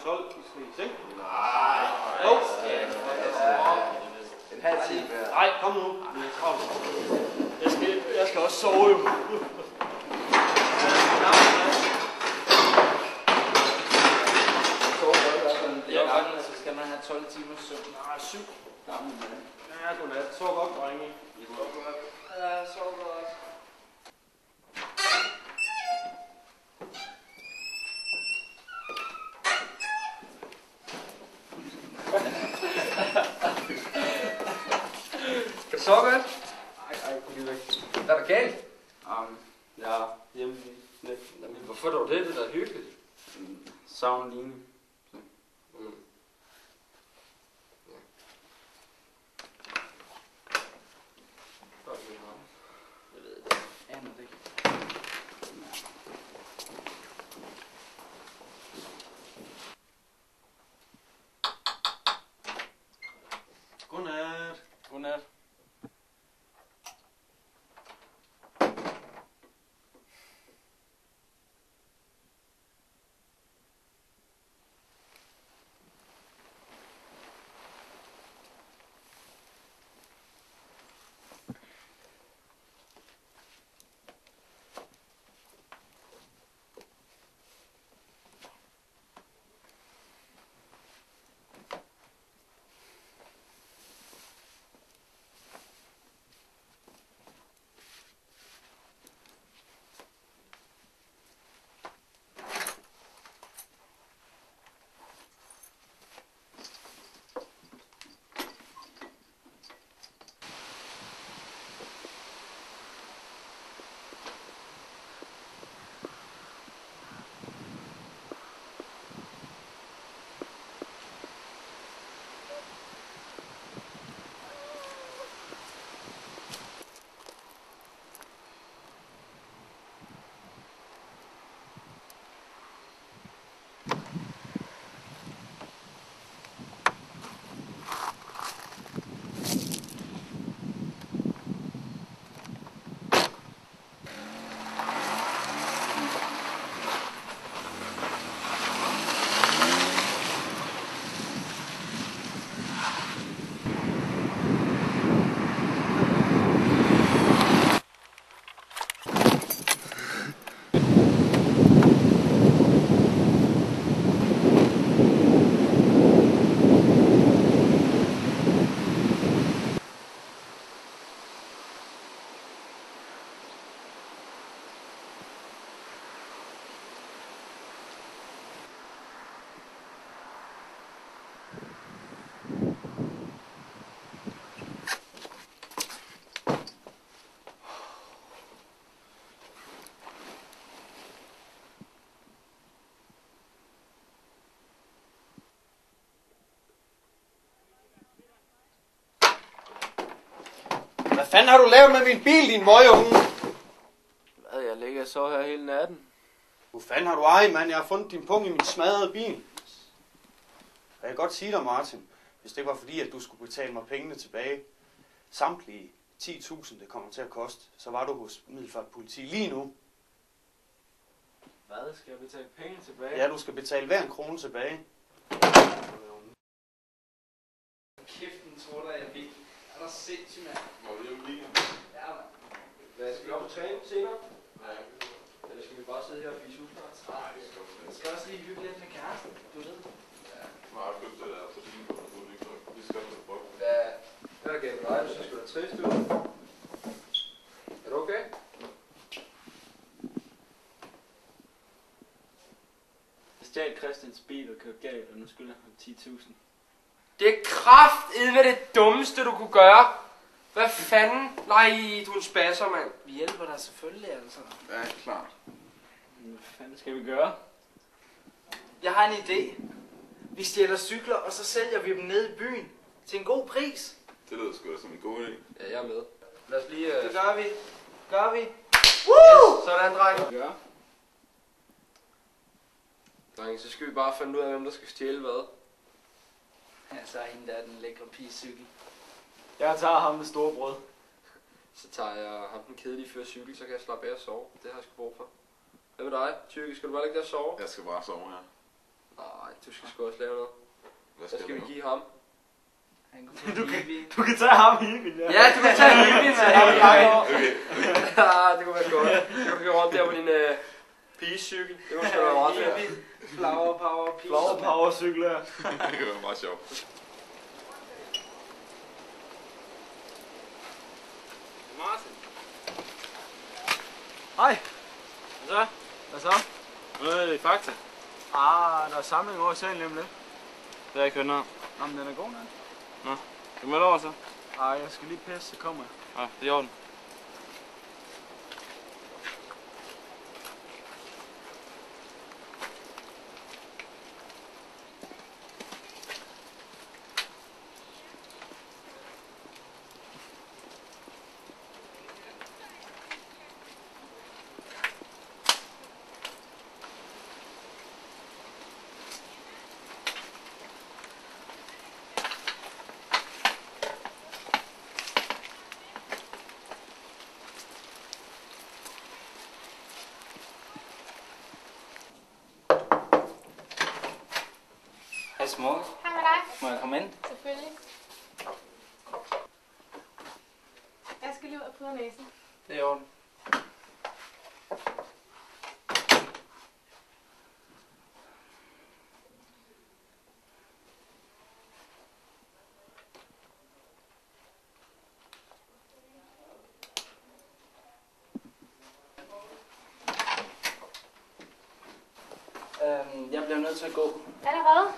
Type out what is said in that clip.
12 i snit, ikke? Nej. Jo. En halv time. Nej, kom nu. Jeg skal også sove jo. Så skal man have 12 timer søvn. Nej, 7. Gammel mand. Ja, godnat. Sov godt, drenge. Ja, sov godt. Skal du sove godt? Ej, gå lige væk. Hvad er der galt? Ja, hjemme. Hvorfor dog det? Det er da hyggeligt. Savner Line. Jeg ved det. Aner det ikke. Godnat. Godnat. Hvad fanden har du lavet med min bil, din møgeunge? Hvad, jeg ligger så her hele natten. Hvor fanden har du ej, mand? Jeg har fundet din pung i min smadrede bil. Jeg kan godt sige dig, Martin, hvis det ikke var fordi, at du skulle betale mig pengene tilbage, samtlige 10.000, det kommer til at koste, så var du hos Middelfart Politi lige nu. Hvad? Skal jeg betale penge tilbage? Ja, du skal betale hver en krone tilbage. Kæft, den tror der, jeg fik. Er der sindssygt, mand? Hvor er det hjemme lige? Ja, mand. Hvad, skal vi op og træne senere? Nej. Eller skal vi bare sidde her og fise udkart? Nej, det skal Jeg skal også lige hygge lidt med kæresten, du ved. Ja, nu har jeg købt det der, så det er du ikke, så vi skal have prøve. Hvad er der galt med dig? Du synes, du er trist ud. Er du okay? Jeg stjal Christians bil og kørte galt, og nu skylder han 10.000. Det er kraftedme det dummeste, du kunne gøre. Hvad fanden? Nej, du er en spasser, mand. Vi hjælper dig selvfølgelig, altså. Ja, klart. Hvad fanden skal vi gøre? Jeg har en idé. Vi stjæler cykler, og så sælger vi dem ned i byen. Til en god pris. Det lyder sgu da som en god idé. Ja, jeg er med. Lad os lige... Det gør vi. Gør vi. Yes, sådan, dreng. Ja. Dreng, så skal vi bare finde ud af, hvem der skal stjæle hvad. Ja, så er hende der den lækre pigecykel. Jeg tager ham med store brød. Så tager jeg ham den kedelige før cykel, så kan jeg slappe af og sove. Det har jeg sgu brug for. Hvad med dig, Tyrke? Skal du bare ligge der og sove? Jeg skal bare sove her. Nej, du skal sgu også lave noget. Hvad Hvad skal vi nu? give ham? Du kan tage ham i Hippien, ja. Ja, du kan tage Hippien, mand. Okay. Det kunne være godt. Du kan køre rundt der på din pigecykel. Det kunne sgu være meget fedt. Flower power piece. Flower power cykel her. Det var meget sjovt. Martin. Hej. Hvad så? Hvad så? I Fakta. Der er samling over i salen lige om lidt. Det har jeg ikke hørt noget om. Nå, men den er god nok. Du med over så? Jeg skal lige pisse, så kommer jeg. Ja, det er i orden. Hej smuk. Hej med dig. Må jeg komme ind? Selvfølgelig. Jeg skal lige ud og pudre næsen. Det er i orden. Jeg bliver nødt til at gå. Allerede?